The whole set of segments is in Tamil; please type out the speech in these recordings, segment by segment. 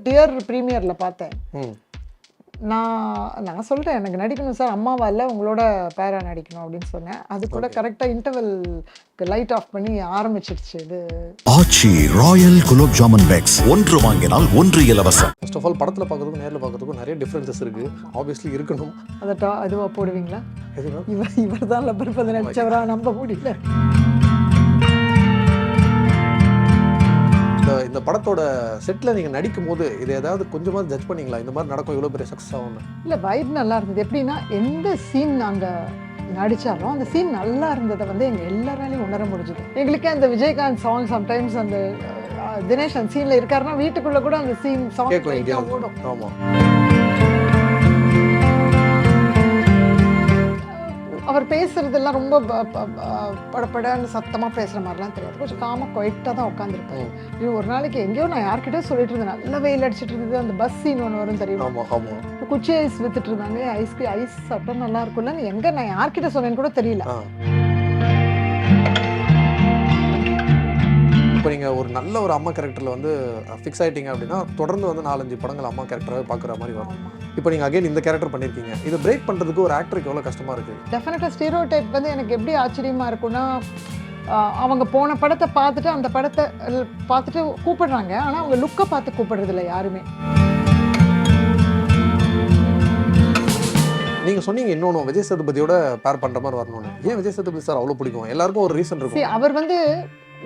டியர் ப்ரீமியர்ல பார்த்தேன். ம். நான் சொல்றேன் எனக்கு நடிக்கணும் சார், அம்மாவா இல்ல உங்களோட பேரா நடிக்கணும் அப்படின்னு சொன்னேன். அது கூட கரெக்டா இன்டர்வல் லைட் ஆஃப் பண்ணி ஆரம்பிச்சிடுச்சு இது. ஆச்சி ராயல் குலோப் ஜாமுன் பேக்ஸ் ஒன்று வாங்கினால் ஒன்று இலவசம். ஃபர்ஸ்ட் ஆஃப் ஆல் படத்தில் பார்க்கறதுக்கும் நேரில் பார்க்கறதுக்கும் நிறைய டிஃப்ரென்சஸ் இருக்கு. ஆப்வியஸ்லி இருக்கணும். அதை அதுவா போடுவீங்களா? எதுனா இவர் தான் லப்பர் பந்து நடிச்சவரா நம்ப முடியல. இந்த படத்தோட செட்டில் நீங்கள் நடிக்கும் போது இதை ஏதாவது கொஞ்சமாக ஜட்ஜ் பண்ணீங்களா? இந்த மாதிரி நடக்கும், இவ்வளோ பெரிய சக்ஸஸ் ஆகும்னு. இல்லை, வைப் நல்லா இருந்தது. எப்படின்னா எந்த சீன் நாங்கள் நடித்தாலும் அந்த சீன் நல்லா இருந்ததை வந்து எங்கள் எல்லாராலையும் உணர முடிஞ்சுது. எங்களுக்கே அந்த விஜயகாந்த் சாங் சம்டைம்ஸ் அந்த தினேஷ் அந்த சீனில் இருக்காருன்னா வீட்டுக்குள்ளே கூட அந்த சீன் சாங் ஓடும். ஆமாம், அவர் பேசுறதெல்லாம் ரொம்ப படப்படன்னு சத்தமாக பேசுகிற மாதிரிலாம் தெரியாது. கொஞ்சம் காமாக குவைட்டாக தான் உட்காந்துருப்பாரு. இது ஒரு நாளைக்கு எங்கேயோ நான் யார்கிட்டயோ சொல்லிட்டு இருந்தேன், நல்ல வெயில் அடிச்சிட்டு இருந்தது. அந்த பஸ் சீன் ஒன்று வரும் தெரியும், குச்சி ஐஸ் வித்துட்டு இருந்தாங்க. ஐஸ் சாப்பிட்டா நல்லா இருக்கும்ல. எங்கே நான் யார்கிட்ட சொன்னேன்னு கூட தெரியல. இப்போ நீங்கள் ஒரு நல்ல ஒரு அம்மா கேரக்டரில் வந்து ஃபிக்ஸ் ஆகிட்டீங்க அப்படின்னா தொடர்ந்து வந்து 4-5 படங்கள் அம்மா கேரக்டராகவே பார்க்குற மாதிரி வரும். இப்போ நீங்கள் அகைன் இந்த கேரக்டர் பண்ணியிருக்கீங்க. இதை பிரேக் பண்ணுறதுக்கு ஒரு ஆக்டருக்கு எவ்வளோ கஷ்டமாக இருக்குது? டெஃபினட்டாக ஸ்டீரியோ டைப் வந்து எனக்கு எப்படி ஆச்சரியமாக இருக்குன்னா, அவங்க போன படத்தை பார்த்துட்டு அந்த படத்தை பார்த்துட்டு கூப்பிடுறாங்க, ஆனால் அவங்க லுக்கை பார்த்து கூப்பிடுறதில்ல யாருமே. நீங்கள் சொன்னீங்க இன்னொன்று, விஜய் சேதுபதியோட பேர் பண்ணுற மாதிரி வரணும்னு. ஏன் விஜய் சேதுபதி சார் அவ்வளோ பிடிக்கும்? எல்லாருக்கும் ஒரு ரீசன் இருக்கும். அவர் வந்து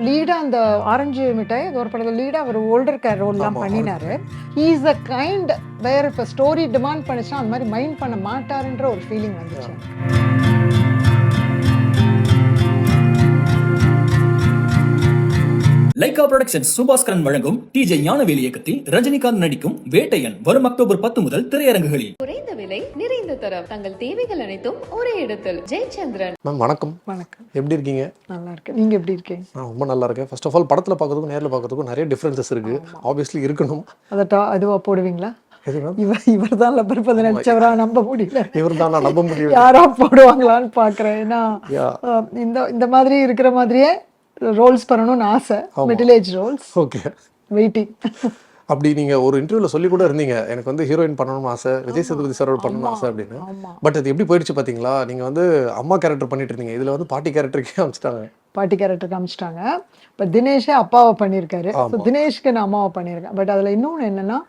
லீடா அந்த ஆரஞ்சு மிட்டாய் ஒரு படத்தில் லீடா அவர் ஓல்டர் கேர் ரோல்லாம் பண்ணினாரு. He is a kind where இப்போ ஸ்டோரி டிமாண்ட் பண்ணிச்சுன்னா அந்த மாதிரி மைண்ட் பண்ண மாட்டாருன்ற ஒரு ஃபீலிங் வந்துச்சு. லைகா புரொடக்ஷன்ஸ் சுபாஸ்கரன் வழங்கும் டிஜே ஞானவேல் இயக்கத்தில் ரஜினிகாந்த் நடிக்கும் வேட்டையன் வரும் அக்டோபர் 10 முதல் திரையரங்குகளில். குறைந்த விலை நிறைந்த தரம், தங்கள் தேவைகள் அனைத்தும் ஒரே இடத்தில். ஜெயச்சந்திரன் மேம் வணக்கம். வணக்கம். எப்படி இருக்கீங்க? நல்லா இருக்கு. நீங்க எப்படி இருக்கீங்க? நான் ரொம்ப நல்லா இருக்கேன். ஃபர்ஸ்ட் ஆஃப் ஆல் படத்தில் பார்க்கறதுக்கும் நேரில் பார்க்கறதுக்கும் நிறைய டிஃப்ரென்சஸ் இருக்கு. ஆப்வியஸ்லி இருக்கணும். அதுவா போடுவீங்களா? எது மேம்? இவர் தான் லப்பர் பந்து நடிச்சவரா நம்ப முடியல. இவர் தான் நான் நம்ப முடியல. யாரா போடுவாங்களான்னு பாக்குறேன். ஏன்னா இந்த மாதிரி இருக்கிற மாதிரியே ரோல்ஸ் பண்ணணும்னு ஆசை. Middle age roles. Okay, waiting. அப்படி நீங்க ஒரு இன்டர்வியூல சொல்லி கூட இருந்தீங்க, எனக்கு வந்து ஹீரோயின் பண்ணணும்னு ஆசை, விஜய் சேதுபதி சாரோட பண்ணணும்னு ஆசை அப்படின்னு. பட் அது எப்படி போயிடுச்சு பாத்தீங்களா? நீங்க வந்து அம்மா கேரக்டர் பண்ணிட்டு இருந்தீங்க, இதுல வந்து பாட்டி கேரக்டருக்கே அமைச்சிட்டாங்க. பாட்டி கேரக்டர் காமிச்சிட்டாங்க. இப்போ தினேஷே அப்பாவை பண்ணியிருக்காரு. ஸோ தினேஷ்க்கு நான் அம்மாவை பண்ணியிருக்கேன். பட் அதில் இன்னொன்று என்னன்னா,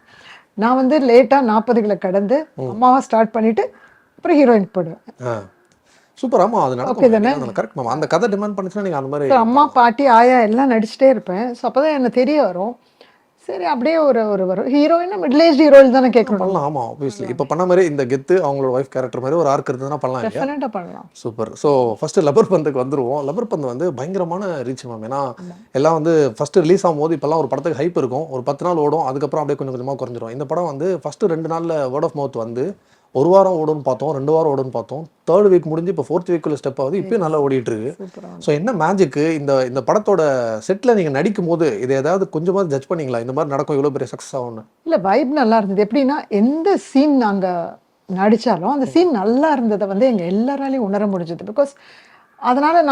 நான் வந்து லேட்டாக 40களை கடந்து அம்மாவை ஸ்டார்ட் பண்ணிட்டு அப்புறம் ஹீரோயின் போடுவேன். சூப்பர். ஆமா, அது நடக்கும். Correct ma'am. அந்த கதை டிமாண்ட் பண்ணுச்சுன்னா நீங்க அந்த மாதிரி அம்மா பாட்டி ஆயா எல்லாம் நடிச்சிட்டே இருப்பேன். ஸோ அப்போதான் எனக்கு தெரிய வரும். சரி, அப்படியே ஒரு வரும் ஹீரோயின் மிடில் ஏஜ் ஹீரோயின் தானே கேட்கணும். பண்ணலாம். ஆமா, ஆப்வியஸ்லி. இப்போ பண்ண மாதிரி இந்த கெத்து அவங்களோட ஒய்ஃப் கேரக்டர் மாதிரி ஒரு ஆர்க் இருந்ததுன்னா பண்ணலாம். டெஃபினட்டா பண்ணலாம். சூப்பர். ஸோ ஃபர்ஸ்ட் லப்பர் பந்துக்கு வந்துருவோம். லப்பர் பந்து வந்து பயங்கரமான ரீச் மேம். ஏன்னா எல்லாம் வந்து ஃபர்ஸ்ட் ரிலீஸ் ஆகும்போது இப்பெல்லாம் ஒரு படத்துக்கு ஹைப் இருக்கும், ஒரு 10 நாள் ஓடும், அதுக்கப்புறம் அப்படியே கொஞ்சம் கொஞ்சமாக குறைஞ்சிரும். இந்த படம் வந்து ஃபர்ஸ்ட் 2 நாளில் வேர்ட் ஆஃப் மவுத் வந்து 1 வாரம் ஓடுன்னு பார்த்தோம், 2 வாரம் ஓடுன்னு பார்த்தோம், 3rd வீக் முடிஞ்சு இப்போ 4th வீக்குள்ள ஸ்டெப் ஆகுது, இப்பயும் நல்லா ஓடிட்டு இருக்கு. ஸோ என்ன மேஜிக்கு இந்த படத்தோட செட்டில் நீங்கள் நடிக்கும் போது இதை ஏதாவது கொஞ்சமாக ஜட்ஜ் பண்ணீங்களா? இந்த மாதிரி நடக்கும், இவ்வளோ பெரிய சக்ஸஸ் ஆகும்னு. இல்லை, வைப் நல்லா இருந்தது. எப்படின்னா எந்த சீன் நாங்கள் நடித்தாலும் அந்த சீன் நல்லா இருந்ததை வந்து எங்கள் எல்லாராலையும் உணர முடிஞ்சது. பிகாஸ் அதனால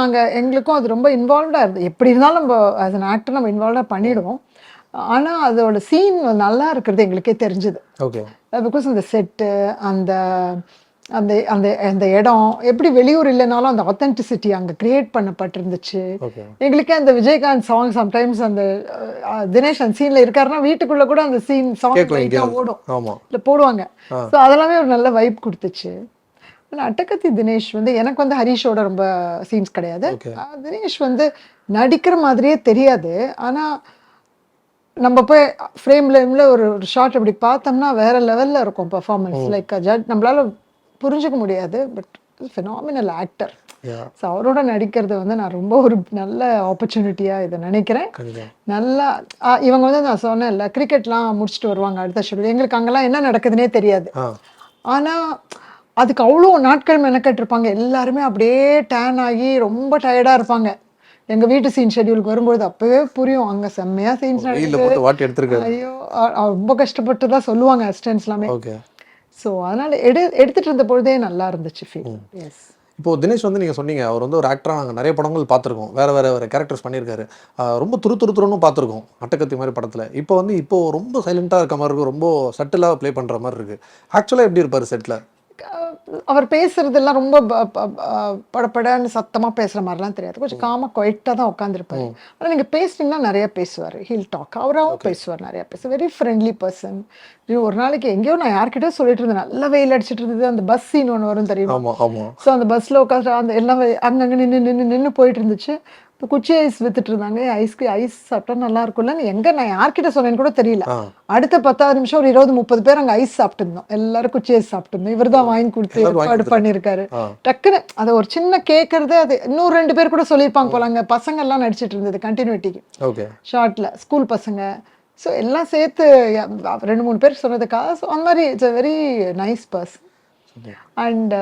எங்களுக்கும் அது ரொம்ப இன்வால்வ்டாக இருந்தது. எப்படி இருந்தாலும் நம்ம ஆஸ் அன் ஆக்டர் நம்ம இன்வால்வ்டாக பண்ணிடுவோம். ஆனால் அதோட சீன் நல்லா இருக்கிறது எங்களுக்கே தெரிஞ்சுது. ஓகே. பிகாஸ் அந்த செட்டு அந்த அந்த அந்த அந்த இடம் எப்படி வெளியூர் இல்லைனாலும் அந்த ஆத்தென்டிசிட்டி அங்கே கிரியேட் பண்ணப்பட்டிருந்துச்சு. எங்களுக்கே அந்த விஜயகாந்த் சாங் சம்டைம்ஸ் அந்த தினேஷ் அந்த சீனில் இருக்காருன்னா வீட்டுக்குள்ளே கூட அந்த சீன் சாங் ஓடும், இல்லை போடுவாங்க. ஸோ அதெல்லாமே ஒரு நல்ல வைப் கொடுத்துச்சு. அட்டகத்தி தினேஷ் வந்து எனக்கு வந்து ஹரிஷோட ரொம்ப சீன்ஸ் கிடையாது. தினேஷ் வந்து நடிக்கிற மாதிரியே தெரியாது. ஆனால் நம்ம போய் ஃப்ரேம்ல ஒரு ஷார்ட் அப்படி பார்த்தோம்னா வேற லெவல்ல இருக்கும் பெர்ஃபார்மன்ஸ். லைக் நம்மளால புரிஞ்சுக்க முடியாது. But phenomenal actor. ஸோ அவரோட நடிக்கிறது வந்து நான் ரொம்ப ஒரு நல்ல ஆப்பர்ச்சுனிட்டியாக இதை நினைக்கிறேன். நல்லா இவங்க வந்து நான் சொன்னேன்ல, கிரிக்கெட்லாம் முடிச்சுட்டு வருவாங்க அடுத்த ஷெட்யூல். எங்களுக்கு அங்கெல்லாம் என்ன நடக்குதுன்னே தெரியாது. ஆனால் அதுக்கு அவ்வளோ நாட்கள் மெனக்கட்டிருப்பாங்க. எல்லாருமே அப்படியே டேன் ஆகி ரொம்ப டயர்டாக இருப்பாங்க. எங்கள் வீட்டு சீன் ஷெட்யூலுக்கு வரும்போது அப்போவே புரியும், அங்கே செம்மையாக சீன்ஸ் நடக்குது. ஐயோ, ரொம்ப கஷ்டப்பட்டு தான் சொல்லுவாங்க அசிஸ்டன்ஸ் எல்லாமே. ஸோ அதனால் எடுத்துகிட்டு இருந்த பொழுதே நல்லா இருந்துச்சு ஃபீல். எஸ். இப்போ தினேஷ் வந்து நீங்கள் சொன்னீங்க அவர் வந்து ஒரு ஆக்டராக நாங்கள் நிறைய படங்கள் பார்த்துருக்கோம், வேறு கேரக்டர்ஸ் பண்ணியிருக்காரு. ரொம்ப துருன்னு பார்த்துருக்கோம் அட்டகத்தி மாதிரி படத்தில். இப்போ ரொம்ப சைலண்ட்டாக இருக்க மாதிரி இருக்கும், ரொம்ப சட்டிலாக ப்ளே பண்ணுற மாதிரி இருக்குது. ஆக்சுவலாக எப்படி இருப்பார் செட்டில்? அவர் பேசுறதெல்லாம் ரொம்ப படப்படன்னு சத்தமாக பேசுகிற மாதிரிலாம் தெரியாது, கொஞ்சம் காமாக குவைட்டாக தான் உட்காந்துருப்பாரு. ஆனால் நீங்கள் பேசுனீங்கன்னா நிறைய பேசுவார், ஹீல் டாக், அவராகவும் பேசுவார், நிறையா பேசுவார், வெரி ஃப்ரெண்ட்லி பர்சன். ஒரு நாளைக்கு எங்கேயோ நான் யார்கிட்ட சொல்லிட்டு இருந்தேன், நல்லா வெயில் அடிச்சிட்டு இருந்தது, அந்த பஸ் சீன் ஒன்று வரும் தெரியுமா? ஆமாம் ஆமாம். ஸோ அந்த பஸ்ஸில் உட்காந்து அந்த எல்லாம் அங்கங்கே நின்று போயிட்டு இருந்துச்சு. இப்போ குச்சி ஐஸ் வித்துட்டு இருந்தாங்க, ஐஸ் சாப்பிட்டா நல்லா இருக்கும்ல, நான் யார்கிட்ட சொன்னேன்னு கூட தெரியல. அடுத்த 10 நிமிஷம் ஒரு 20-30 பேர் அங்கே ஐஸ் சாப்பிட்டு இருந்தோம், எல்லாரும் குச்சி ஐஸ் சாப்பிட்டு இருந்தோம். இவர் தான் வாங்கி கொடுத்து ஏற்பாடு பண்ணியிருக்காரு. டக்குன்னு அதை ஒரு சின்ன கேட்கறது, அது இன்னும் 2 பேர் கூட சொல்லியிருப்பாங்க போல, அங்கே பசங்க எல்லாம் நடிச்சிட்டு இருந்தது கண்டினியூட்டிக்கு ஷார்ட்ல, ஸ்கூல் பசங்க. ஸோ எல்லாம் சேர்த்து 2-3 பேர் சொன்னதுக்காக. ஸோ அந்த மாதிரி it's a very nice person. And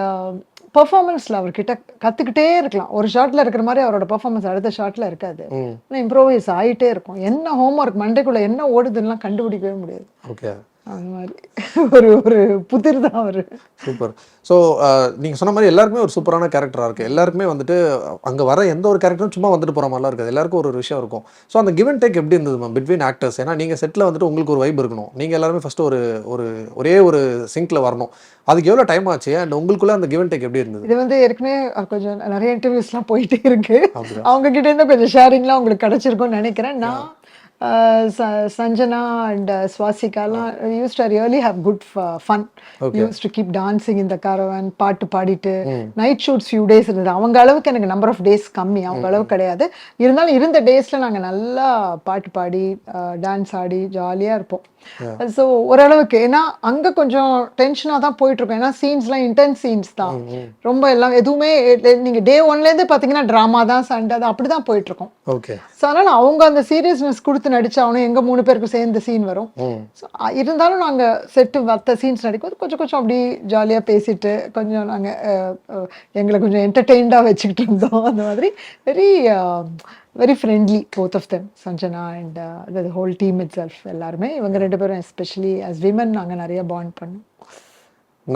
பெர்ஃபார்மன்ஸில் அவர்கிட்ட கற்றுக்கிட்டே இருக்கலாம். ஒரு ஷார்ட்டில் இருக்கிற மாதிரி அவரோட பெர்ஃபார்மன்ஸ் அடுத்த ஷார்ட்டில் இருக்காது, இம்ப்ரோவைஸ் ஆகிட்டே இருக்கும். என்ன ஹோம்ஒர்க் மண்டைக்குள்ளே என்ன ஓடுதுன்னெலாம் கண்டுபிடிக்கவே முடியாது. ஓகே, அந்த மாதிரி ஒரு புதிர் தான் அவர். சூப்பர். ஸோ நீங்கள் சொன்ன மாதிரி எல்லாருக்குமே ஒரு சூப்பரான கேரக்டராக இருக்குது. எல்லாருக்குமே வந்துட்டு அங்கே வர எந்த ஒரு கேரக்டரும் சும்மா வந்துட்டு போகிற மாதிரிலாம் இருக்காது, எல்லாருக்கும் ஒரு விஷயம் இருக்கும். ஸோ அந்த கிவ் அண்ட் டேக் எப்படி இருந்தது மேம் பிட்வீன் ஆக்டர்ஸ்? ஏன்னா நீங்கள் செட்டில் வந்துட்டு உங்களுக்கு ஒரு வைப் இருக்கணும், நீங்கள் எல்லாருமே ஃபஸ்ட்டு ஒரே ஒரு சிங்கில் வரணும். அதுக்கு எவ்வளோ டைம் ஆச்சு அண்ட் உங்களுக்குள்ளே அந்த கிவ் அண்ட் டேக் எப்படி இருந்தது? இது வந்து ஏற்கனவே கொஞ்சம் நிறைய இன்டர்வியூஸ்லாம் போயிட்டே இருக்கு, அவங்க கிட்டேருந்து கொஞ்சம் ஷேரிங்லாம் உங்களுக்கு கிடச்சிருக்கும்னு நினைக்கிறேன். நான் Sanjana and Swasika used to really have good fun. We used to keep dancing in the caravan, பாட்டு பாடிட்டு நைட் ஷூட்ஸ் ஃபியூ டேஸ் இருந்தது. அவங்க அளவுக்கு எனக்கு நம்பர் ஆஃப் டேஸ் கம்மி, அவங்க அளவுக்கு கிடையாது. இருந்தாலும் இருந்த டேஸில் நாங்கள் நல்லா பாட்டு பாடி டான்ஸ் ஆடி ஜாலியாக இருப்போம். ஸோ ஓரளவுக்கு, ஏன்னா அங்கே கொஞ்சம் டென்ஷனாக தான் போயிட்டுருக்கோம், ஏன்னா சீன்ஸ்லாம் இன்டென்ஸ் சீன்ஸ் தான், ரொம்ப எல்லாம் எதுவுமே நீங்கள் டே 1லேருந்து பார்த்தீங்கன்னா ட்ராமா தான், சண்டை தான், அப்படி தான் போயிட்டுருக்கோம். ஓகே. ஸோ அதனால் அவங்க அந்த சீரியஸ்னஸ் கொடுத்து நடிச்சாகணும், எங்கள் 3 பேருக்கு சேர்ந்து சீன் வரும். ஸோ இருந்தாலும் நாங்கள் செட்டு மற்ற சீன்ஸ் நடிக்கும்போது கொஞ்சம் அப்படி ஜாலியாக பேசிட்டு கொஞ்சம் நாங்கள் எங்களை கொஞ்சம் என்டர்டெயின்டாக வச்சுக்கிட்டு இருந்தோம். அந்த மாதிரி very friendly both of them, Sanjana and the whole team itself. எல்லாருமே இவங்க 2 பேரும் எஸ்பெஷலி as women நாங்கள் நிறைய பாண்ட் பண்ணோம்.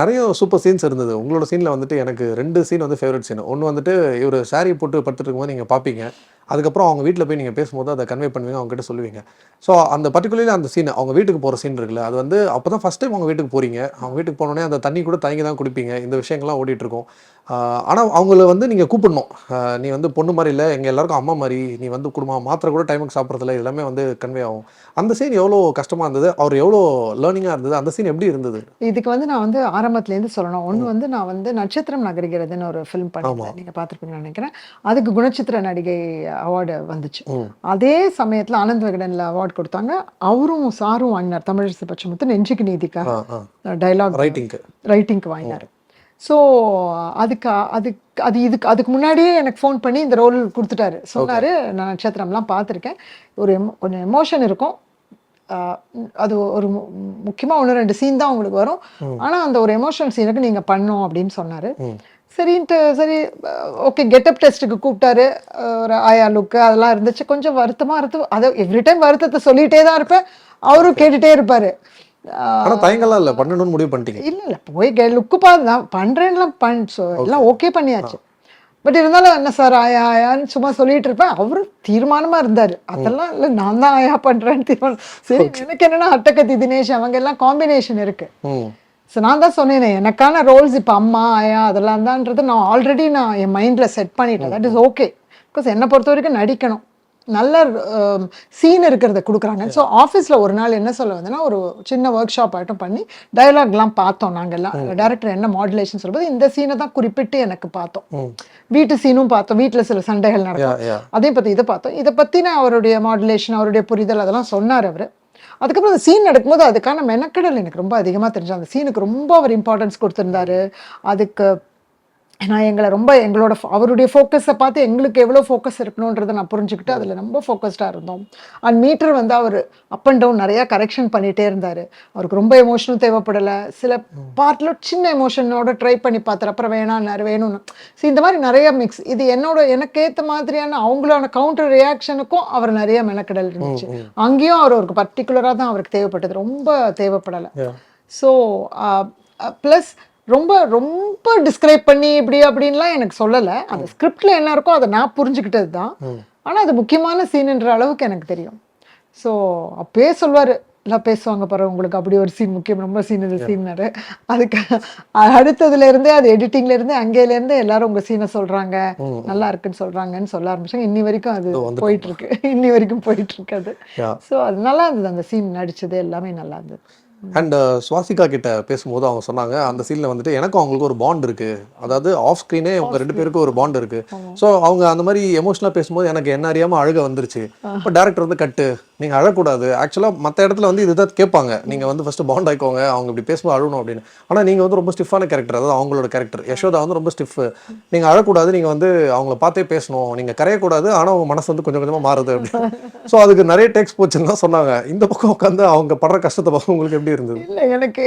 நிறைய சூப்பர் சீன்ஸ் இருந்தது. உங்களோட சீனில் வந்துட்டு எனக்கு 2 சீன் வந்து ஃபேவரட் சீன். ஒன்று வந்துட்டு இவர் சாரி போட்டு படுத்துட்டு இருக்கும்போது நீங்கள் பார்ப்பீங்க, அதுக்கப்புறம் அவங்க வீட்டில் போய் நீங்கள் பேசும்போது அதை கன்வே பண்ணுவீங்க, அவங்ககிட்ட சொல்லுவீங்க. ஸோ அந்த பர்டிகுலர்லி அந்த சீன் அவங்க வீட்டுக்கு போகிற சீன் இருக்குல்ல, அது வந்து அப்போ தான் ஃபஸ்ட் டைம் அவங்க வீட்டுக்கு போகிறீங்க. அவங்க வீட்டுக்கு போனோடனே அந்த தண்ணி கூட தயங்கி தான் குடிப்பீங்க, இந்த விஷயங்கள்லாம் ஓடிட்டுருக்கோம். ஆனால் அவங்கள வந்து நீங்கள் கூப்பிடணும், நீ வந்து பொண்ணு மாதிரி இல்லை, எங்கள் எல்லாருக்கும் அம்மா மாதிரி, நீ வந்து குடும்பம் மாத்திரை கூட டைமுக்கு சாப்பிட்றதில்ல, எல்லாமே வந்து கன்வே ஆகும். அந்த சீன் எவ்வளோ கஷ்டமாக இருந்தது, அவர் எவ்வளோ லேர்னிங்காக இருந்தது, அந்த சீன் எப்படி இருந்தது? இதுக்கு வந்து நான் வந்து ஆரம்பத்துலேருந்து சொல்லணும். ஒன்று வந்து நான் வந்து நட்சத்திரம் நகர்கிறதுன்னு ஒரு ஃபிலிம் பண்ணியிருந்தேன், நீங்கள் பார்த்துருப்பீங்கன்னு நினைக்கிறேன். அதுக்கு குணச்சித்திர நடிகை அவார்டு வந்துச்சு. அதே சமயத்தில் ஆனந்த் விகடனில் அவார்டு கொடுத்தாங்க, அவரும் சாரும் வாங்கினார், தமிழிசை பச்சமுத்து நெஞ்சுக்கு நீதிக்காக டைலாக் ரைட்டிங்க்கு வாங்கினார். ஸோ அதுக்கு முன்னாடியே எனக்கு ஃபோன் பண்ணி இந்த ரோல் கொடுத்துட்டாரு, சொன்னார் நான் நட்சத்திரம்லாம் பார்த்துருக்கேன், கொஞ்சம் எமோஷன் இருக்கும், அது ஒரு முக்கியமாக 1-2 சீன் தான் உங்களுக்கு வரும், ஆனால் அந்த ஒரு எமோஷனல் சீனுக்கு நீங்கள் பண்ணோம் அப்படின்னு சொன்னார். சரின்ட்டு சரி ஓகே, கெட்டப் டெஸ்ட்டுக்கு கூப்பிட்டாரு, ஒரு ஆயா லுக்கு அதெல்லாம் இருந்துச்சு, கொஞ்சம் வருத்தமாக அதை எவ்ரி டைம் வருத்தத்தை சொல்லிகிட்டே தான் இருப்பேன், அவரும் கேட்டுகிட்டே இருப்பார். தயங்கலாம் இல்லை, பண்ணணும்னு முடிவு பண்ணிட்டீங்க? இல்லை போய் லுக்கு நான் பண்ணுறேன்லாம் ஸோ எல்லாம் ஓகே பண்ணியாச்சு. பட் இருந்தாலும் என்ன சார் ஆயான்னு சும்மா சொல்லிட்டு இருப்பேன், அவரும் தீர்மானமாக இருந்தார், அதெல்லாம் இல்லை நான் தான் ஆயா பண்ணுறேன்னு தீர்மானம். சரி, எனக்கு என்னென்னா அட்டகத்தி தினேஷ் அவங்க எல்லாம் காம்பினேஷன் இருக்குது. ஸோ நான் தான் சொன்னேன், எனக்கான ரோல்ஸ் இப்போ அம்மா ஆயா அதெல்லாம் தான்ன்றது நான் ஆல்ரெடி என் மைண்டில் செட் பண்ணிட்டேன். தட் இஸ் ஓகே, பிகாஸ் என்னை பொறுத்த வரைக்கும் நடிக்கணும், நல்ல சீன் இருக்கிறத கொடுக்குறாங்க. ஸோ ஆஃபீஸில் ஒரு நாள் என்ன சொல்ல வந்தேன்னா, ஒரு சின்ன ஒர்க் ஷாப் ஆட்டம் பண்ணி டயலாக்லாம் பார்த்தோம் நாங்கள் எல்லாம், டேரக்டர் என்ன மாடுலேஷன் சொல்லும்போது இந்த சீனை தான் குறிப்பிட்டு எனக்கு பார்த்தோம், வீட்டு சீனும் பார்த்தோம், வீட்டில் சில சண்டைகள் நடக்கும், அதையும் பற்றி இதை பார்த்தோம், இதை பற்றின அவருடைய மாடுலேஷன் அவருடைய புரிதல் அதெல்லாம் சொன்னார் அவர். அதுக்கப்புறம் அந்த சீன் நடக்கும்போது அதுக்கான மெனக்கடல் எனக்கு ரொம்ப அதிகமாக தெரிஞ்சு, அந்த சீனுக்கு ரொம்ப அவர் இம்பார்ட்டன்ஸ் கொடுத்துருந்தாரு. அதுக்கு நான் எங்களோட அவருடைய ஃபோக்கஸை பார்த்து எங்களுக்கு எவ்வளோ ஃபோக்கஸ் இருக்கணுன்றதை நான் புரிஞ்சுக்கிட்டு அதில் ரொம்ப ஃபோக்கஸ்டாக இருந்தோம். அண்ட் மீட்டர் வந்து அவர் அப் அண்ட் டவுன் நிறையா கரெக்ஷன் பண்ணிகிட்டே இருந்தார். அவருக்கு ரொம்ப எமோஷனும் தேவைப்படலை, சில பார்ட்டில் சின்ன எமோஷனோட ட்ரை பண்ணி பார்த்தார், அப்புறம் வேணும்னு. ஸோ இந்த மாதிரி நிறைய மிக்ஸ், இது எனக்கு ஏற்ற மாதிரியான அவங்களோட கவுண்டர் ரியாக்ஷனுக்கும் அவர் நிறைய மெனக்கடல் இருந்துச்சு. அங்கேயும் அவருக்கு பர்டிகுலராக தான் அவருக்கு தேவைப்பட்டது, ரொம்ப தேவைப்படலை. ஸோ ப்ளஸ் ரொம்ப ரொம்ப டிஸ்கிரைப் பண்ணி இப்படி அப்படின்லாம் எனக்கு சொல்லலை. அந்த ஸ்கிரிப்டில் என்ன இருக்கோ அதை நான் புரிஞ்சுக்கிட்டது தான். ஆனால் அது முக்கியமான சீனுன்ற அளவுக்கு எனக்கு தெரியும். ஸோ அப்பயே சொல்வார், எல்லாம் பேசுவாங்க பாரு, உங்களுக்கு அப்படி ஒரு சீன் முக்கியம், ரொம்ப சீன் இந்த சீன்னாரு. அதுக்கு அடுத்ததுலேருந்தே அது எடிட்டிங்லேருந்து அங்கேலேருந்து எல்லாரும் உங்கள் சீனை சொல்கிறாங்க, நல்லா இருக்குன்னு சொல்கிறாங்கன்னு சொல்ல ஆரம்பிச்சாங்க. இன்னி வரைக்கும் அது போயிட்டுருக்கு, இன்னி வரைக்கும் போயிட்டுருக்கு அது. ஸோ அது நல்லா இருந்தது, அந்த சீன் நடித்தது எல்லாமே நல்லா இருந்தது. அண்ட் ஸ்வாசிகா கிட்ட பேசும்போது அவங்க சொன்னாங்க, அந்த சீனில் வந்துட்டு எனக்கும் அவங்களுக்கு ஒரு பாண்ட் இருக்குது, அதாவது ஆஃப் ஸ்க்ரீனே அவங்க 2 பேருக்கும் ஒரு பாண்ட் இருக்குது. ஸோ அவங்க அந்த மாதிரி எமோஷனலாக பேசும்போது எனக்கு என்ன அறியாமல் அழுக வந்துருச்சு. இப்போ டேரக்டர் வந்து கட்டு, நீங்கள் அழக்கூடாது, ஆக்சுவலாக மற்ற இடத்துல வந்து இதுதான் கேட்பாங்க, நீங்கள் வந்து ஃபஸ்ட்டு பாண்ட் ஆயிக்கோங்க, அவங்க இப்படி பேசும்போது அழணும் அப்படின்னு. ஆனால் நீங்கள் வந்து ரொம்ப ஸ்டிஃபான கேரக்டர், அதாவது அவங்களோட கேரக்டர் யசோதா வந்து ரொம்ப ஸ்டிஃப், நீங்கள் அழக்கூடாது, நீங்கள் வந்து அவங்கள பார்த்தே பேசணும், நீங்கள் கரையக்கூடாது, ஆனால் அவங்க மனசு வந்து கொஞ்சம் கொஞ்சமாக மாறுது அப்படின்னு. ஸோ அதுக்கு நிறைய டேக்ஸ் போச்சுன்னு தான் சொன்னாங்க. இந்த பக்கம் உட்காந்து அவங்க படுற கஷ்டத்தை பார்க்க உங்களுக்கு எப்படி இருந்தது? இல்லை,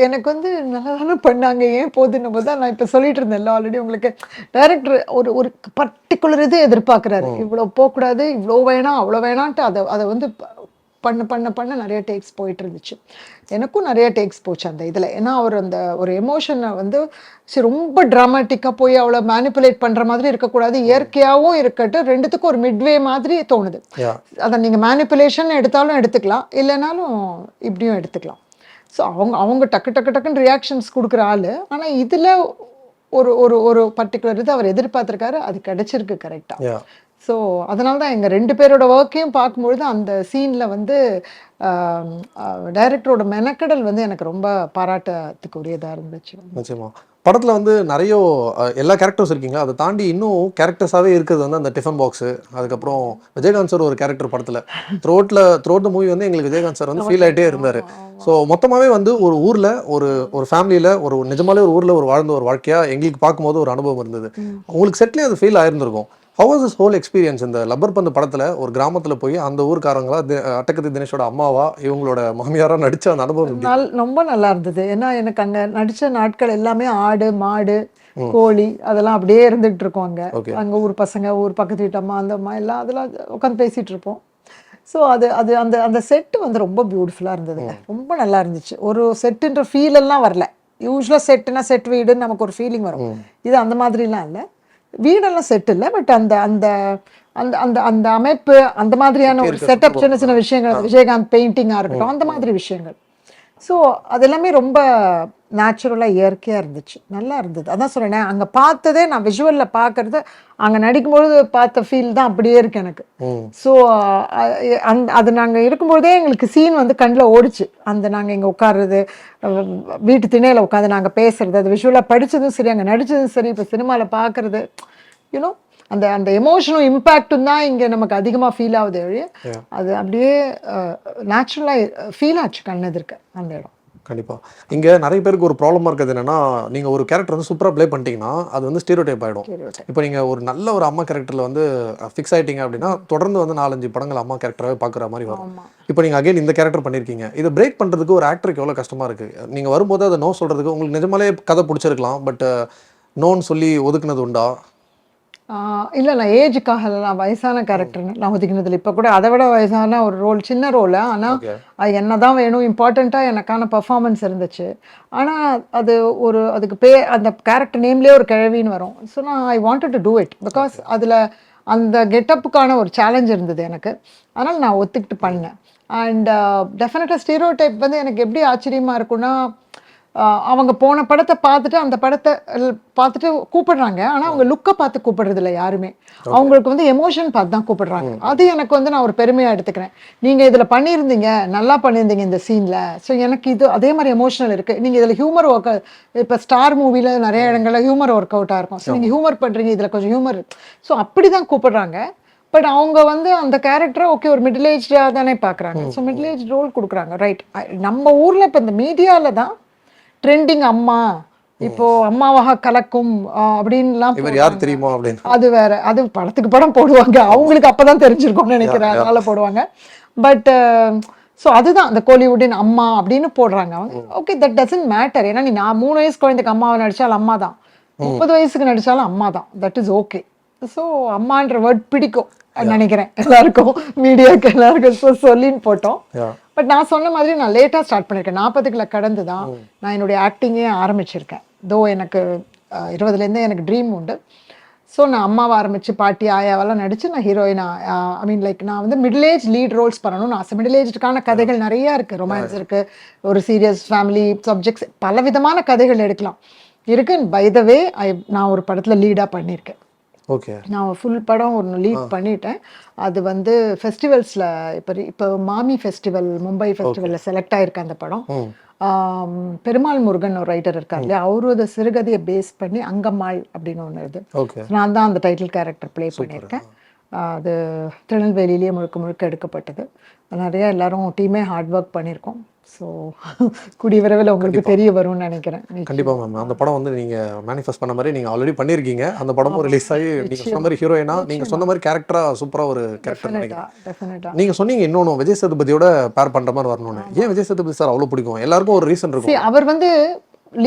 எனக்கு வந்து நல்லா தானே பண்ணாங்க, ஏன் போதுன்னு போது தான் நான் இப்போ சொல்லிட்டு இருந்தேன்ல ஆல்ரெடி உங்களுக்கு. டைரக்டர் ஒரு பர்டிகுலர் இது எதிர்பார்க்குறாரு, இவ்வளோ போகக்கூடாது, இவ்வளோ வேணாம் அவ்வளோ வேணான்ட்டு அதை வந்து பண்ண நிறைய டேக்ஸ் போயிட்டு இருந்துச்சு. எனக்கும் நிறைய டேக்ஸ் போச்சு அந்த இதில். ஏன்னா அவர் அந்த ஒரு எமோஷனை வந்து சரி ரொம்ப ட்ராமாட்டிக்காக போய் அவ்வளோ மேனிப்புலேட் பண்ணுற மாதிரி இருக்கக்கூடாது, இயற்கையாகவும் இருக்கட்டும், ரெண்டுத்துக்கும் ஒரு மிட்வே மாதிரி தோணுது. அதை நீங்கள் மேனிப்புலேஷன் எடுத்தாலும் எடுத்துக்கலாம், இல்லைனாலும் இப்படியும் எடுத்துக்கலாம். ஸோ அவங்க டக்குன்னு ரியாக்ஷன்ஸ் கொடுக்குற ஆள். ஆனால் இதில் ஒரு பர்டிகுலர் இது அவர் எதிர்பார்த்துருக்காரு, அது கிடைச்சிருக்கு கரெக்டாக. ஸோ அதனால தான் எங்கள் 2 பேரோட ஒர்க்கையும் பார்க்கும்பொழுது அந்த சீனில் வந்து டைரக்டரோட மெனக்கடல் வந்து எனக்கு ரொம்ப பாராட்டத்துக்கு உரியதாக இருந்துச்சு. நிச்சயமா படத்தில் வந்து நிறைய எல்லா கேரக்டர்ஸ் இருக்கீங்க, அதை தாண்டி இன்னும் கேரக்டர்ஸாகவே இருக்கிறது வந்து அந்த டிஃபன் பாக்ஸு, அதுக்கப்புறம் விஜயகாந்த் சார் ஒரு கேரக்டர் படத்தில் த்ரோட் த மூவி வந்து எங்களுக்கு விஜயகாந்த் சார் வந்து ஃபீல் ஆகிட்டே இருந்தார். ஸோ மொத்தமாகவே வந்து ஒரு ஊரில் ஒரு ஃபேமிலியில் ஒரு நிஜமாலே ஒரு ஊரில் ஒரு வாழ்ந்த ஒரு வாழ்க்கையாக எங்களுக்கு பார்க்கும்போது ஒரு அனுபவம் இருந்தது. உங்களுக்கு செட்லேயும் அது ஃபீல் ஆயிருந்திருக்கும். How was this whole experience? இந்த லப்பர் பந்து படத்தில் ஒரு கிராமத்தில் போய் அந்த ஊருக்காரங்களா அட்டகத்தி தினேஷோட அம்மாவா இவங்களோட மாமியாராக நடித்த அந்த அனுபவம் ரொம்ப நல்லா இருந்தது. ஏன்னா எனக்கு அங்கே நடித்த நாட்கள் எல்லாமே ஆடு மாடு கோழி அதெல்லாம் அப்படியே இருந்துகிட்டு இருக்கோம். அங்கே ஊர் பசங்க, ஊர் பக்கத்து வீட்டு அம்மா, அந்த அம்மா எல்லாம் அதெல்லாம் உட்காந்து பேசிகிட்டு இருப்போம். ஸோ அது அந்த செட்டு வந்து ரொம்ப பியூட்டிஃபுல்லாக இருந்ததுங்க, ரொம்ப நல்லா இருந்துச்சு. ஒரு செட்டுன்ற ஃபீல் எல்லாம் வரல. யூஸ்வலாக செட்டுனா செட் வீடுன்னு நமக்கு ஒரு ஃபீலிங் வரும், இது அந்த மாதிரிலாம் இல்லை. வீடெல்லாம் செட் இல்லை, பட் அந்த அந்த அந்த அந்த அந்த அமைப்பு அந்த மாதிரியான ஒரு செட்டப், சின்ன சின்ன விஷயங்கள், விஜயகாந்த் பெயிண்டிங்காக இருக்கட்டும், அந்த மாதிரி விஷயங்கள். ஸோ அது எல்லாமே ரொம்ப நேச்சுரலாக இயற்கையாக இருந்துச்சு, நல்லா இருந்தது. அதான் சொல்கிறேன், அங்கே பார்த்ததே நான் விஷுவலில் பார்க்குறது, அங்கே நடிக்கும்பொழுது பார்த்த ஃபீல் தான் அப்படியே இருக்கு எனக்கு. ஸோ அது நாங்கள் இருக்கும்போதே எங்களுக்கு சீன் வந்து கண்ணில் ஓடிச்சு. அந்த நாங்கள் இங்கே உட்கார்றது, வீட்டு திணையில் உட்காந்து நாங்கள் பேசுறது, அது விஷுவலாக படித்ததும் சரி, அங்கே நடித்ததும் சரி, இப்போ சினிமாவில் பார்க்குறது, யூனோ அந்த அந்த எமோஷனும் இம்பேக்டும் தான் இங்கே நமக்கு அதிகமாக ஃபீல் ஆகுது. அது அப்படியே நேச்சுரலாக ஃபீல் ஆச்சு கண்ணெதிர்க்க அந்த இடம். கண்டிப்பாக. இங்கே நிறைய பேருக்கு ஒரு ப்ராப்ளமாக இருக்கிறது என்னென்னா, நீங்கள் ஒரு கேரக்டர் வந்து சூப்பராக ப்ளே பண்ணிட்டீங்கன்னா அது வந்து ஸ்டீரியோடைப் ஆகிடும். இப்போ நீங்கள் ஒரு நல்ல ஒரு அம்மா கேரக்டரில் வந்து ஃபிக்ஸ் ஆகிட்டீங்க அப்படின்னா தொடர்ந்து வந்து 4-5 படங்கள் அம்மா கேரக்டராகவே பார்க்குற மாதிரி வரும். இப்போ நீங்கள் அகைன் இந்த கேரக்டர் பண்ணியிருக்கீங்க, இதை பிரேக் பண்ணுறதுக்கு ஒரு ஆக்டருக்கு எவ்வளோ கஷ்டமாக இருக்குது? நீங்கள் வரும்போது அதை நோ சொல்கிறதுக்கு உங்களுக்கு நிஜமாலே கதை பிடிச்சிருக்கலாம், பட் நோன்னு சொல்லி ஒதுக்குனது உண்டா? இல்லை, நான் ஏஜுக்காக நான் வயசான கேரக்டர் நான் ஒதுக்கினதில்லை. இப்போ கூட அதை விட வயசான ஒரு ரோல், சின்ன ரோல், ஆனால் அது என்ன தான் வேணும், இம்பார்ட்டண்ட்டாக எனக்கான பர்ஃபார்மன்ஸ் இருந்துச்சு. ஆனால் அது அதுக்கு அந்த கேரக்டர் நேம்லேயே ஒரு கிழவின்னு வரும். ஸோ நான் I wanted to do it because அதில் அந்த கெட்டப்புக்கான ஒரு சேலஞ்ச் இருந்தது எனக்கு, அதனால் நான் ஒத்துக்கிட்டு பண்ணேன். அண்ட் டெஃபினட்டாக ஸ்டீரியோடைப் வந்து எனக்கு எப்படி ஆச்சரியமாக இருக்குன்னா, அவங்க போன படத்தை பார்த்துட்டு அந்த படத்தை பார்த்துட்டு கூப்பிடுறாங்க, ஆனால் அவங்க லுக்கை பார்த்து கூப்பிடுறது இல்லை யாருமே, அவங்களுக்கு வந்து எமோஷன் பார்த்து தான் கூப்பிடுறாங்க. அது எனக்கு வந்து நான் ஒரு பெருமையாக எடுத்துக்கிறேன். நீங்கள் இதில் பண்ணியிருந்தீங்க, நல்லா பண்ணியிருந்தீங்க இந்த சீனில், ஸோ எனக்கு இது அதே மாதிரி எமோஷனல் இருக்குது. நீங்கள் இதில் ஹியூமர் ஒர்க், இப்போ ஸ்டார் மூவியில் நிறைய இடங்களில் ஹியூமர் ஒர்க் அவுட்டாக இருக்கும், ஸோ நீங்கள் ஹியூமர் பண்ணுறீங்க, இதில் கொஞ்சம் ஹியூமர், ஸோ அப்படி தான் கூப்பிடுறாங்க. பட் அவங்க வந்து அந்த கேரக்டரை ஓகே ஒரு மிடில் ஏஜ்டாக தானே பார்க்குறாங்க, ஸோ மிடில் ஏஜ் ரோல் கொடுக்குறாங்க. ரைட், நம்ம ஊரில் இப்போ இந்த மீடியாவில் தான் ட்ரெண்டிங் அம்மா, இப்போ அம்மாவாக கலக்கும் அப்படின்லாம் யார் தெரியுமா அப்படின்னு, அது வேற, அது படத்துக்கு படம் போடுவாங்க, அவங்களுக்கு அப்பதான் தெரிஞ்சிருக்கும்னு நினைக்கிறேன், அதனால போடுவாங்க. பட் ஸோ அதுதான் அந்த கோலிவுட்டின் அம்மா அப்படின்னு போடுறாங்க அவங்க. Okay, that doesn't matter. ஏன்னா நான் 3 வயசு குழந்தைக்கு அம்மாவை நடிச்சாலும் அம்மா தான், 30 வயசுக்கு நடிச்சாலும் அம்மா தான், தட் இஸ் ஓகே. ஸோ அம்மான்ற வேர்ட் பிடிக்கும் நினைக்கிறேன் எல்லாருக்கும், மீடியாவுக்கு எல்லாருக்கும், ஸோ சொல்லின்னு போட்டோம். பட் நான் சொன்ன மாதிரி நான் லேட்டாக ஸ்டார்ட் பண்ணியிருக்கேன், 40களை கடந்து தான் நான் என்னுடைய ஆக்டிங்கே ஆரம்பிச்சிருக்கேன். தோ எனக்கு 20லேருந்தே எனக்கு ட்ரீம் உண்டு. ஸோ நான் அம்மாவை ஆரம்பித்து பாட்டி ஆயாவெல்லாம் நடித்து நான் ஹீரோயினா ஐ மீன் லைக் நான் வந்து மிடில் ஏஜ் லீட் ரோல்ஸ் பண்ணணும்னு ஆசை. மிடில் ஏஜ்க்கான கதைகள் நிறையா இருக்குது. ரொமான்ஸ் இருக்குது, ஒரு சீரியஸ் ஃபேமிலி சப்ஜெக்ட்ஸ், பல விதமான கதைகள் எடுக்கலாம் இருக்கு. பை த வே நான் ஒரு படத்தில் லீடாக பண்ணியிருக்கேன். ஓகே. நான் ஃபுல் படம் ஒன்று லீட் பண்ணிட்டேன். அது வந்து ஃபெஸ்டிவல்ஸில் இப்போ மாமி ஃபெஸ்டிவல், மும்பை ஃபெஸ்டிவலில் செலக்ட் ஆகிருக்கு அந்த படம். பெருமாள் முருகன் ஒரு ரைட்டர் இருக்கார் இல்லையா, அவரோட சிறுகதையை பேஸ் பண்ணி அங்கம்மாள் அப்படின்னு ஒன்று இது. நான் தான் அந்த டைட்டில் கேரக்டர் ப்ளே பண்ணியிருக்கேன். அது திருநெல்வேலியிலேயே முழுக்க முழுக்க எடுக்கப்பட்டது. நிறையா எல்லாரும் டீமே ஹார்ட் ஒர்க் பண்ணியிருக்கோம். ஸோ கூடிய விரைவில் உங்களுக்கு தெரிய வரும்னு நினைக்கிறேன். கண்டிப்பாக மேம். அந்த படம் வந்து நீங்கள் மேனிஃபெஸ்ட் பண்ண மாதிரி நீங்கள் ஆல்ரெடி பண்ணியிருக்கீங்க. அந்த படமும் ரிலீஸ் ஆகி நீங்கள் சொன்ன மாதிரி ஹீரோயினா, நீங்கள் சொன்ன மாதிரி கேரக்டராக சூப்பராக ஒரு கேரக்டர் நினைக்கிறேன். நீங்கள் சொன்னீங்க இன்னொன்று விஜய் சேதுபதியோட பேர் பண்ணுற மாதிரி வரணும்னு. ஏன் விஜய் சேதுபதி சார் அவ்வளோ பிடிக்கும்? எல்லாருக்கும் ஒரு ரீசன் இருக்கும். அவர் வந்து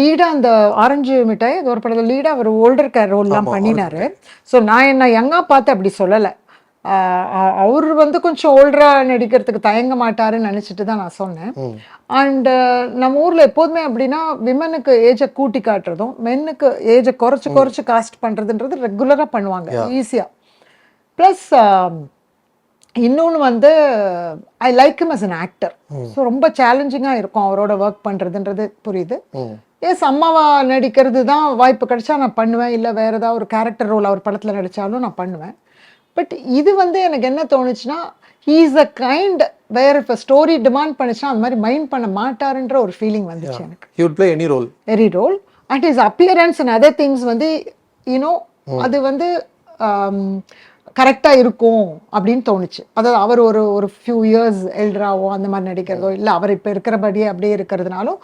லீடாக அந்த ஆரஞ்சு மிட்டாய் அது ஒரு படத்தில் லீடாக அவர் ஓல்டர் ரோல்லாம் பண்ணினார். ஸோ நான் என்ன யங்காக பார்த்து அப்படி சொல்லலை. அவர் வந்து கொஞ்சம் ஓல்டராக நடிக்கிறதுக்கு தயங்க மாட்டாருன்னு நினச்சிட்டு தான் நான் சொன்னேன். அண்டு நம்ம ஊரில் எப்போதுமே அப்படின்னா விமனுக்கு ஏஜை கூட்டி காட்டுறதும் மென்னுக்கு ஏஜை குறைச்சி காஸ்ட் பண்ணுறதுன்றது ரெகுலராக பண்ணுவாங்க ஈஸியாக. ப்ளஸ் இன்னொன்று வந்து I like him as an actor. So ரொம்ப சேலஞ்சிங்காக இருக்கும் அவரோட ஒர்க் பண்ணுறதுன்றது புரியுது. எஸ், அம்மாவா நடிக்கிறது தான் வாய்ப்பு கிடைச்சா நான் பண்ணுவேன். இல்லை வேறு ஏதாவது ஒரு கேரக்டர் ரோல் அவர் படத்தில் நடித்தாலும் நான் பண்ணுவேன். பட் இது வந்து எனக்கு என்ன தோணுச்சுன்னா, he is a kind where இப்போ ஸ்டோரி டிமாண்ட் பண்ணிச்சுன்னா அந்த மாதிரி மைண்ட் பண்ண மாட்டாருன்ற ஒரு ஃபீலிங் வந்துச்சு எனக்கு. He would play any role and his appearance and other things வந்து யூனோ அது வந்து கரெக்டாக இருக்கும் அப்படின்னு தோணுச்சு. அதாவது அவர் ஒரு ஃபியூ இயர்ஸ் எல்டராவோ அந்த மாதிரி நடிக்கிறதோ, இல்லை அவர் இப்போ இருக்கிறபடியே அப்படியே இருக்கிறதுனாலும்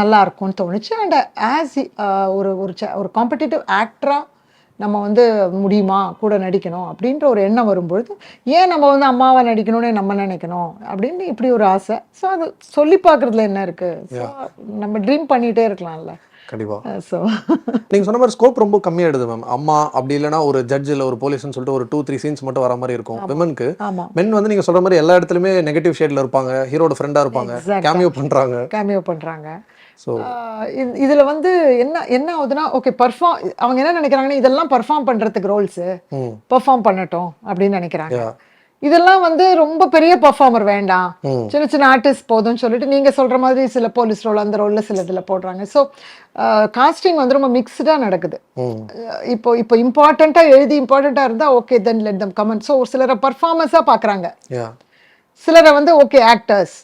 நல்லா இருக்கும்னு தோணுச்சு. அண்ட் ஆஸ் ஒரு காம்படிட்டிவ் ஆக்டராக நம்ம வந்து முடியுமா கூட நடிக்கணும் அப்படின்ற ஒரு எண்ணம் வரும்பொழுது, ஏன் நம்ம வந்து அம்மாவை நடிக்கணும்னு நம்ம நினைக்கணும் அப்படின்னு இப்படி ஒரு ஆசை. ஸோ அது சொல்லி பார்க்குறதுல என்ன இருக்குது, நம்ம ட்ரீம் பண்ணிகிட்டே இருக்கலாம்ல. கண்டிப்பாக. ஸோ நீங்கள் சொன்ன மாதிரி ஸ்கோப் ரொம்ப கம்மியாகிடுது மேம். அம்மா அப்படி இல்லைனா ஒரு ஜட்ஜ் இல்லை ஒரு போலீஸ்னு சொல்லிட்டு ஒரு 2-3 சீன்ஸ் மட்டும் வர மாதிரி இருக்கும் விமனுக்கு. மென் வந்து நீங்கள் சொல்கிற மாதிரி எல்லா இடத்துலையுமே நெகட்டிவ் ஷேடில் இருப்பாங்க, ஹீரோட ஃப்ரெண்டாக இருப்பாங்க, கேமியோ பண்ணுறாங்க. ஸோ இதில் வந்து என்ன ஆகுதுன்னா, ஓகே அவங்க என்ன நினைக்கிறாங்கன்னா, இதெல்லாம் பர்ஃபார்ம் பண்ணுறதுக்கு ரோல்ஸு பர்ஃபார்ம் பண்ணட்டும் அப்படின்னு நினைக்கிறாங்க. இதெல்லாம் வந்து ரொம்ப பெரிய பர்ஃபார்மர் வேண்டாம், சின்ன சின்ன ஆர்டிஸ்ட் போதும்னு சொல்லிட்டு நீங்கள் சொல்கிற மாதிரி சில போலீஸ் ரோல் அந்த ரோலில் சில இதில் போடுறாங்க. ஸோ காஸ்டிங் வந்து ரொம்ப மிக்ஸ்டாக நடக்குது. இப்போ இம்பார்ட்டண்ட்டாக இம்பார்ட்டண்ட்டாக இருந்தால் okay then let them comment. So ஒரு சிலரை பர்ஃபார்மன்ஸாக பார்க்குறாங்க, சிலரை வந்து ஓகே ஆக்டர்ஸ்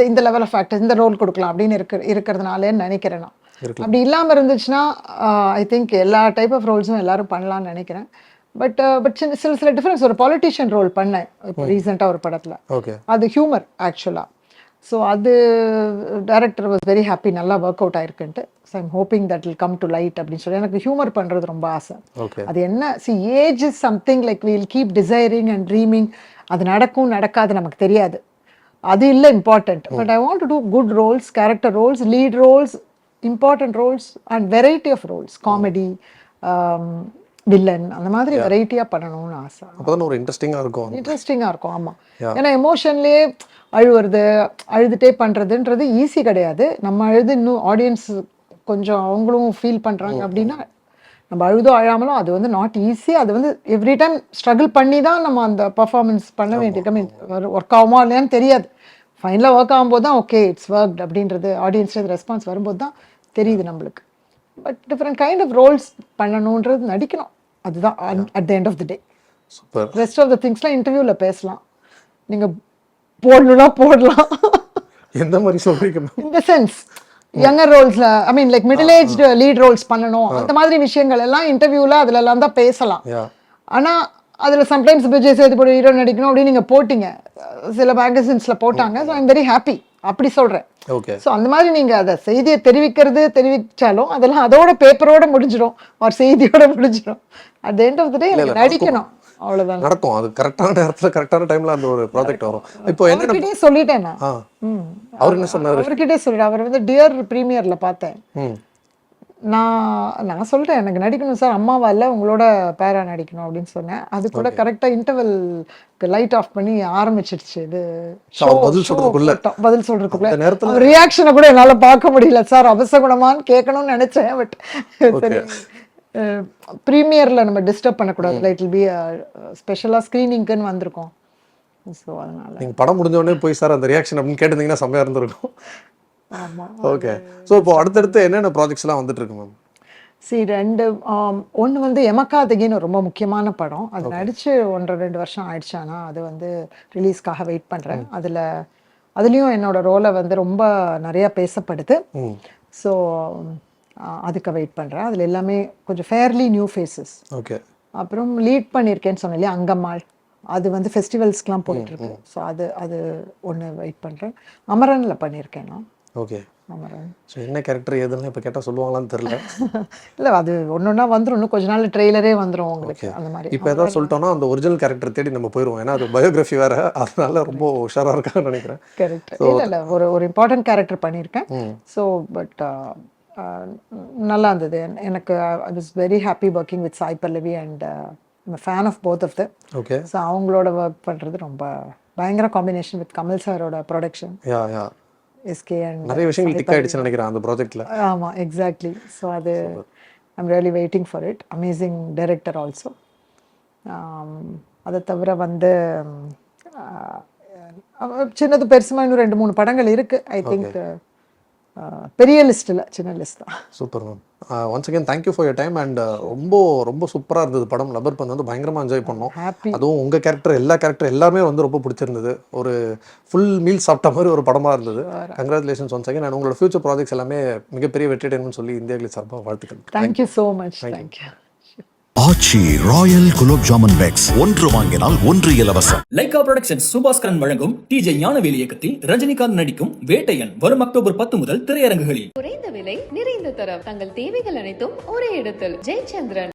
இந்த லெவல் ஆஃப் ஆக்டர்ஸ் இந்த ரோல் கொடுக்கலாம் அப்படின்னு இருக்கிறதுனாலேன்னு நினைக்கிறேன் நான். அப்படி இல்லாமல் இருந்துச்சுன்னா ஐ திங்க் எல்லா டைப் ஆஃப் ரோல்ஸும் எல்லாரும் பண்ணலாம்னு நினைக்கிறேன். பட் சில டிஃப்ரென்ஸ். ஒரு பாலிட்டிஷியன் ரோல் பண்ணேன் இப்போ ரீசெண்டாக ஒரு படத்தில். அது ஹியூமர் ஆக்சுவலாக. ஸோ அது டைரக்டர் வாஸ் வெரி ஹாப்பி, நல்லா ஒர்க் அவுட் ஆயிருக்குன்ட்டு. So I'm hoping that will come to light அப்படின்னு சொல்லி. எனக்கு ஹியூமர் பண்ணுறது ரொம்ப ஆசை. அது என்ன age is something like will keep desiring and dreaming. அது நடக்காது நமக்கு தெரியாது, அது இல்லை important. But I want to do good roles, character roles, lead roles, important roles and variety of roles, comedy, villain, அந்த மாதிரி வெரைட்டியாக பண்ணணும்னு ஆசை. அப்போதான் ஒரு இன்ட்ரெஸ்டிங்காக இருக்கும். ஆமாம், ஏன்னா எமோஷன்லேயே அழுதுட்டே பண்ணுறதுன்றது ஈஸி கிடையாது. நம்ம அழுது இன்னும் ஆடியன்ஸ் கொஞ்சம் அவங்களும் ஃபீல் பண்ணுறாங்க அப்படின்னா, நம்ம அழுதோ அழாமலும் அது வந்து நாட் ஈஸி. அது வந்து எவ்ரி டைம் ஸ்ட்ரகிள் பண்ணி தான் நம்ம அந்த பர்ஃபார்மன்ஸ் பண்ண வேண்டியது. மீன் ஒர்க் ஆகுமா இல்லையான்னு தெரியாது. ஃபைனலாக ஒர்க் ஆகும்போது தான் ஓகே இட்ஸ் ஒர்க்ட் அப்படின்றது ஆடியன்ஸ்லேருந்து ரெஸ்பான்ஸ் வரும்போது தான் தெரியுது நம்மளுக்கு. But different kind of roles பண்ணணுன்றது நடிக்கணும், அதுதான் at the end of the day. Super. Rest of the திங்ஸ்லாம் இன்டர்வியூவில் பேசலாம், நீங்கள் போடணும்னா போடலாம். எந்த மாதிரி சொல்றீங்க? இந்த சென்ஸ் யங்கர் ரோல்ஸ்ல I mean like middle age lead roles பண்ணணும், அந்த மாதிரி விஷயங்கள் எல்லாம் இன்டர்வியூல அதுல எல்லாம் தான் பேசலாம். ஆனா அதுல சம்டைம்ஸ் விஜய் சேதுபதி ஹீரோ நடிக்கணும் அப்படின்னு நீங்க போட்டீங்க, சில மேகசின்ஸ்ல போட்டாங்க. ஸோ ஐம் வெரி ஹாப்பி அப்படி சொல்றேன். ஸோ அந்த மாதிரி நீங்க அதை செய்தியை தெரிவிச்சாலும் அதெல்லாம் அதோட பேப்பரோட முடிஞ்சிடும், ஒரு செய்தியோட முடிஞ்சிடும். At the end of the day நடிக்கணும், அவ்வளவுதான் நடக்கும். அது கரெக்டான நேரத்துல கரெக்டான டைம்ல அந்த ஒரு ப்ராஜெக்ட் வரும். இப்போ என்ன சொல்லிட்டேன் நான், அவர் என்ன சொன்னாரு? அவர்கிட்டே சொல்லிட்டேன். அவர் வந்து டியர் பிரீமியர்ல பார்த்தேன், நான் சொல்லிட்டேன் எனக்கு நடிக்கணும் சார், அம்மாவா இல்லை உங்களோட பேரா நடிக்கணும் அப்படின்னு சொன்னேன். அது கூட கரெக்டாக இன்டர்வல் லைட் ஆஃப் பண்ணி ஆரம்பிச்சிடுச்சு. இது பதில் சொல்றதுக்குள்ள. பதில் சொல்றதுக்குள்ள அந்த நேரத்துல ரியாக்ஷனை கூட என்னால் பார்க்க முடியல சார். அபசகுணமான்னு கேட்கணும்னு நினைச்சேன். பட் சரி, ப்ரீமியரில் நம்ம டிஸ்டர்ப் பண்ணக்கூடாது. இட் வில் பி ஸ்பெஷலாக ஸ்க்ரீனிங்க்குன்னு வந்திருக்கோம். ஸோ அதனால நீங்கள் படம் முடிஞ்ச உடனே போய் சார் அந்த ரியாக்ஷன் அப்படின்னு கேட்டிருந்தீங்கன்னா செம்மையாக இருந்திருக்கும். ஆமாம். ஓகே. ஸோ இப்போ அடுத்தடுத்து என்னென்ன ப்ராஜெக்ட்ஸ்லாம் வந்துட்டு இருக்கு மேம்? ரெண்டு ஒன்று வந்து எமக்காதகின்னு ரொம்ப முக்கியமான படம். அது நடித்து 1.5-2 வருஷம் ஆயிடுச்சு. ஆனால் அது வந்து ரிலீஸ்க்காக வெயிட் பண்ணுறேன். அதுலேயும் என்னோட ரோலை வந்து ரொம்ப நிறையா பேசப்படுது. ஸோ அதுக்கு வெயிட் பண்ணுறேன். அதில் எல்லாமே கொஞ்சம் ஃபேர்லி நியூ ஃபேஸஸ். ஓகே. அப்புறம் லீட் பண்ணியிருக்கேன்னு சொன்னேன் இல்லையா, அங்கம்மாள், அது வந்து ஃபெஸ்டிவல்ஸ்க்கெலாம் போயிட்டுருக்கு. ஸோ அது ஒன்று வெயிட் பண்ணுறேன். அமரனில் பண்ணியிருக்கேன் நான். ஓகே. அமரன். ஸோ என்ன கேரக்டர் எதுன்னு இப்போ கேட்டால் சொல்லுவாங்களான்னு தெரியல. இல்லை, அது ஒன்றா வந்துடும். இன்னும் கொஞ்ச நாள் ட்ரெய்லரே வந்துடும் உங்களுக்கு. அந்த மாதிரி இப்போ எதாவது சொல்லிட்டோம்னா அந்த ஒரிஜினல் கேரக்டர் தேடி நம்ம போயிடுவோம். ஏன்னா அது பயோகிராஃபி வேறு, அதனால ரொம்ப உஷாராக இருக்கான்னு நினைக்கிறேன். கரெக்ட். இல்லை ஒரு இம்பார்ட்டன்ட் கேரக்டர் பண்ணியிருக்கேன். ஸோ பட் நல்லா இருந்தது எனக்கு. I was very happy working with Sai Pallavi and fan of both of the. Okay. So அவங்களோட ஒர்க் பண்ணுறது ரொம்ப பயங்கர காம்பினேஷன் வித் கமல் சாரோட ப்ரொடக்ஷன். யா எஸ்கே அண்ட் நிறைய விஷயங்கள் டிக் ஆயிடுச்சுன்னு நினைக்கிறேன் அந்த ப்ராஜெக்ட்ல. ஆமாம், எக்ஸாக்ட்லி. ஸோ அது I'm really waiting for it. Amazing director also. அதை தவிர வந்து சின்னது பெருசுமா இன்னும் 2-3 படங்கள் இருக்குது. ஐ திங்க் பெரிய லிஸ்ட் இல்லை, சின்ன லிஸ்ட் தான். Super ma'am. Once again thank you for your time. And ரொம்ப ரொம்ப சூப்பராக இருந்தது படம். லப்பர் பந்த் வந்து பயங்கரமாக என்ஜாய் பண்ணோம். ஹாப்பி. அதுவும் உங்கள் கேரக்டர் எல்லா கேரக்டர் எல்லாமே வந்து ரொம்ப பிடிச்சிருந்தது. ஒரு ஃபுல் மீல் சாப்பிட்ட மாதிரி ஒரு படமாக இருந்தது. Congratulations once again. அண்ட் உங்களோட ஃபியூச்சர் ப்ராஜெக்ட்ஸ் எல்லாமே மிகப்பெரிய வெற்றிடணும்னு சொல்லி இந்தியா கிளிட்ஸ் சார்பாக வாழ்த்துக்கள். Thank you so much. தேங்க்யூ. ஆச்சி ராயல் குலோப் ஜாமன் பேக்ஸ், ஒன்று வாங்கினால் ஒன்று இலவசம். லைகா புரொடக்ஷன்ஸ் சுபாஸ்கரன் வழங்கும் டிஜே ஞானவேல் இயக்கத்தில் ரஜினிகாந்த் நடிக்கும் வேட்டையன் வரும் அக்டோபர் 10 முதல் திரையரங்குகளில். குறைந்த விலை நிறைந்த தரம், தங்கள் தேவைகள் அனைத்தும் ஒரே இடத்தில். ஜெயச்சந்திரன்.